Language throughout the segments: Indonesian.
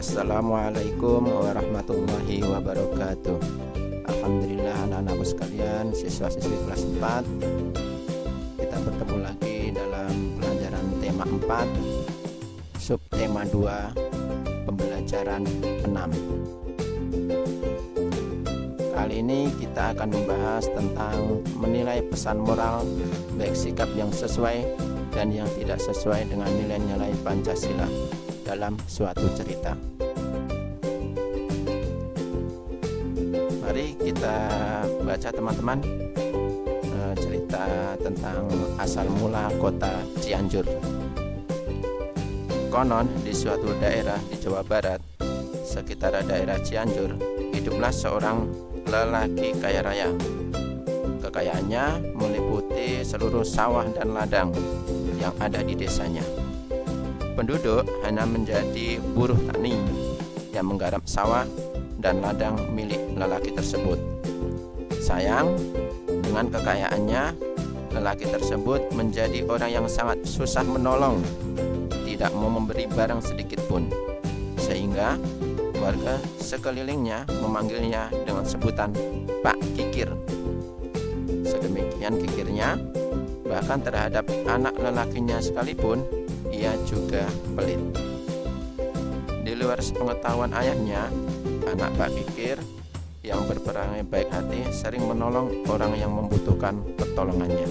Assalamualaikum warahmatullahi wabarakatuh. Alhamdulillah anak-anakku sekalian, siswa-siswi kelas 4, kita bertemu lagi dalam pelajaran tema 4, subtema 2, pembelajaran 6. Kali ini kita akan membahas tentang menilai pesan moral, baik sikap yang sesuai dan yang tidak sesuai dengan nilai-nilai Pancasila dalam suatu cerita. Mari kita baca teman-teman cerita tentang asal mula kota Cianjur. Konon di suatu daerah di Jawa Barat, sekitar daerah Cianjur, hiduplah seorang lelaki kaya raya. Kekayaannya meliputi seluruh sawah dan ladang yang ada di desanya. Penduduk hanya menjadi buruh tani yang menggarap sawah dan ladang milik lelaki tersebut. Sayang, dengan kekayaannya, lelaki tersebut menjadi orang yang sangat susah menolong, tidak mau memberi barang sedikit pun, sehingga warga sekelilingnya memanggilnya dengan sebutan Pak Kikir. Sedemikian kikirnya, bahkan terhadap anak lelakinya sekalipun, ia juga pelit. Di luar sepengetahuan ayahnya, anak Pak Kikir yang berperangai baik hati sering menolong orang yang membutuhkan pertolongannya.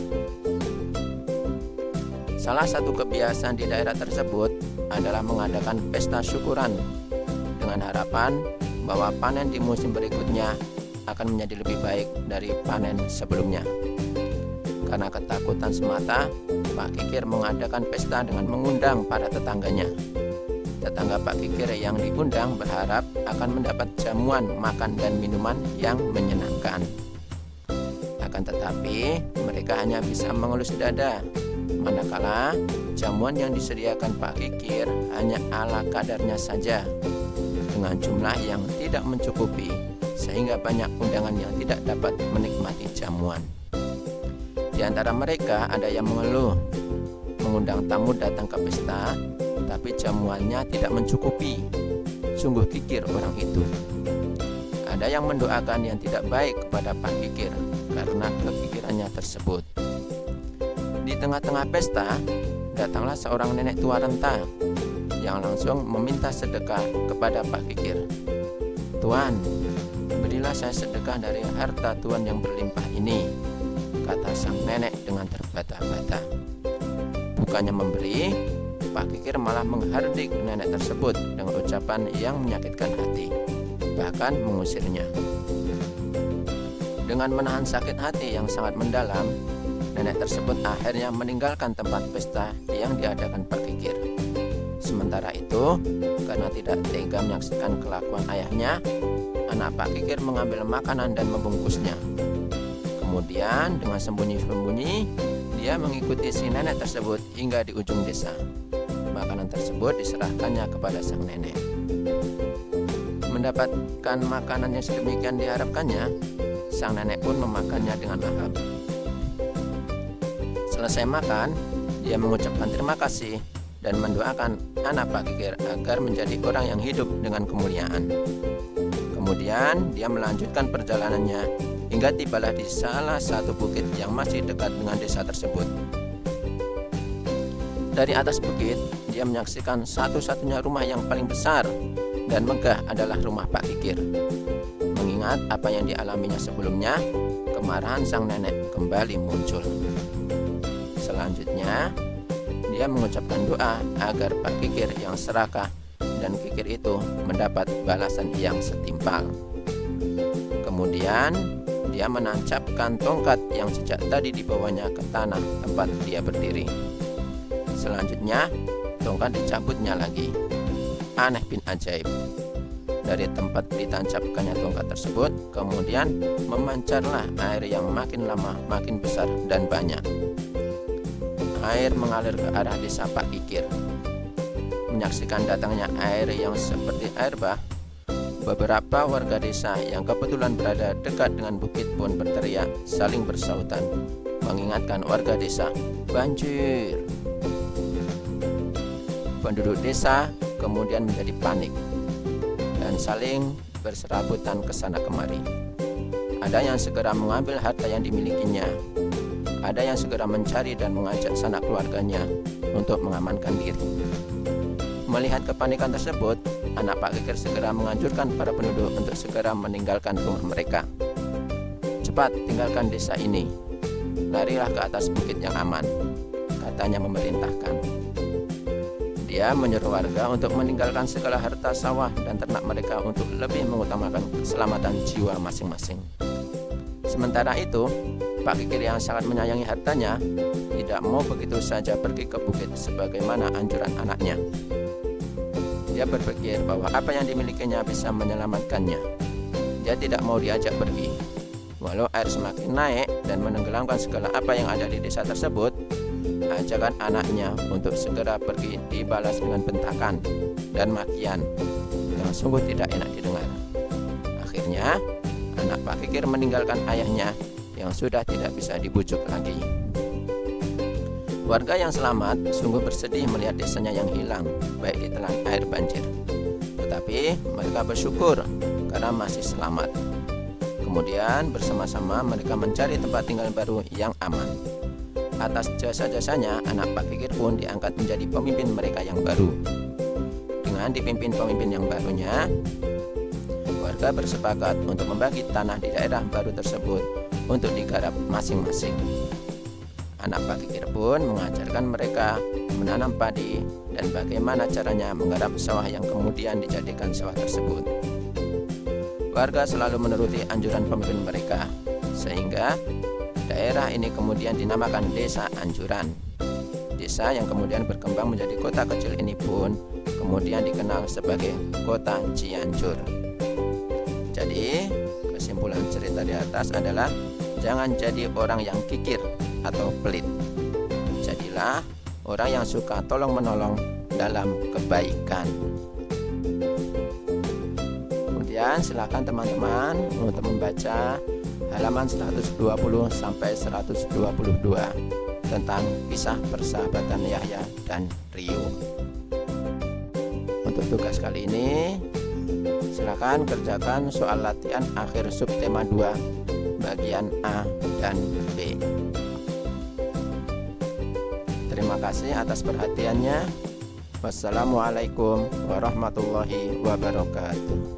Salah satu kebiasaan di daerah tersebut adalah mengadakan pesta syukuran dengan harapan bahwa panen di musim berikutnya akan menjadi lebih baik dari panen sebelumnya. Karena ketakutan semata, Pak Kikir mengadakan pesta dengan mengundang para tetangganya. Tetangga Pak Kikir yang diundang berharap akan mendapat jamuan, makan, dan minuman yang menyenangkan. Akan tetapi, mereka hanya bisa mengelus dada, manakala jamuan yang disediakan Pak Kikir hanya ala kadarnya saja, dengan jumlah yang tidak mencukupi, sehingga banyak undangan yang tidak dapat menikmati jamuan. Di antara mereka ada yang mengeluh, mengundang tamu datang ke pesta, tapi jamuannya tidak mencukupi. Sungguh kikir orang itu. Ada yang mendoakan yang tidak baik kepada Pak Kikir karena kekikirannya tersebut. Di tengah-tengah pesta, datanglah seorang nenek tua renta yang langsung meminta sedekah kepada Pak Kikir. "Tuan, berilah saya sedekah dari harta Tuan yang berlimpah ini," kata sang nenek dengan terbata-bata. Bukannya memberi, Pak Kikir malah menghardik nenek tersebut dengan ucapan yang menyakitkan hati, bahkan mengusirnya. Dengan menahan sakit hati yang sangat mendalam, nenek tersebut akhirnya meninggalkan tempat pesta yang diadakan Pak Kikir. Sementara itu, karena tidak tega menyaksikan kelakuan ayahnya, anak Pak Kikir mengambil makanan dan membungkusnya. Kemudian dengan sembunyi-sembunyi, dia mengikuti si nenek tersebut hingga di ujung desa. Makanan tersebut diserahkannya kepada sang nenek. Mendapatkan makanan yang sedemikian diharapkannya, sang nenek pun memakannya dengan lahap. Selesai makan, dia mengucapkan terima kasih dan mendoakan anak Pak Kikir agar menjadi orang yang hidup dengan kemuliaan. Kemudian dia melanjutkan perjalanannya hingga tibalah di salah satu bukit yang masih dekat dengan desa tersebut. Dari atas bukit, dia menyaksikan satu-satunya rumah yang paling besar dan megah adalah rumah Pak Kikir. Mengingat apa yang dialaminya sebelumnya, kemarahan sang nenek kembali muncul. Selanjutnya, dia mengucapkan doa agar Pak Kikir yang serakah dan kikir itu mendapat balasan yang setimpal. Kemudian, dia menancapkan tongkat yang sejak tadi dibawanya ke tanah tempat dia berdiri. Selanjutnya, tongkat dicabutnya lagi. Aneh bin ajaib. Dari tempat ditancapkannya tongkat tersebut, kemudian memancarlah air yang makin lama makin besar dan banyak. Air mengalir ke arah desa Pak Kikir. Menyaksikan datangnya air yang seperti air bah, beberapa warga desa yang kebetulan berada dekat dengan bukit pun berteriak saling bersautan, mengingatkan warga desa, "Banjir!" Penduduk desa kemudian menjadi panik. saling berserabutan ke sana kemari. Ada yang segera mengambil harta yang dimilikinya. Ada yang segera mencari dan mengajak sanak keluarganya untuk mengamankan diri. Melihat kepanikan tersebut, anak Pak Kikir segera menganjurkan para penduduk untuk segera meninggalkan rumah mereka. Cepat tinggalkan desa ini. Larilah ke atas bukit yang aman, katanya memerintahkan. Dia menyuruh warga untuk meninggalkan segala harta sawah dan ternak mereka untuk lebih mengutamakan keselamatan jiwa masing-masing. Sementara itu, Pak Kikir yang sangat menyayangi hartanya tidak mau begitu saja pergi ke bukit sebagaimana anjuran anaknya. Dia berpikir bahwa apa yang dimilikinya bisa menyelamatkannya. Dia tidak mau diajak pergi. Walau air semakin naik dan menenggelamkan segala apa yang ada di desa tersebut, ajakan anaknya untuk segera pergi dibalas dengan bentakan dan makian yang sungguh tidak enak didengar. Akhirnya, anak Pak Kikir meninggalkan ayahnya yang sudah tidak bisa dibujuk lagi. Warga yang selamat sungguh bersedih melihat desanya yang hilang, baik ditelan air banjir. Tetapi mereka bersyukur karena masih selamat. Kemudian bersama-sama mereka mencari tempat tinggal baru yang aman. Atas jasa-jasanya, anak Pak Kikir pun diangkat menjadi pemimpin mereka yang baru. Dengan dipimpin pemimpin yang barunya, warga bersepakat untuk membagi tanah di daerah baru tersebut untuk digarap masing-masing. Anak Pak Kikir pun mengajarkan mereka menanam padi dan bagaimana caranya menggarap sawah yang kemudian dijadikan sawah tersebut. Warga selalu menuruti anjuran pemimpin mereka, sehingga daerah ini kemudian dinamakan Desa Anjuran. Desa yang kemudian berkembang menjadi kota kecil ini pun kemudian dikenal sebagai Kota Cianjur. Jadi, kesimpulan cerita di atas adalah jangan jadi orang yang kikir atau pelit. Jadilah orang yang suka tolong-menolong dalam kebaikan. Kemudian silakan teman-teman untuk membaca halaman 120 sampai 122 tentang kisah persahabatan Yahya dan Rio. Untuk tugas kali ini, silakan kerjakan soal latihan akhir subtema 2 bagian A dan B. Terima kasih atas perhatiannya. Wassalamualaikum warahmatullahi wabarakatuh.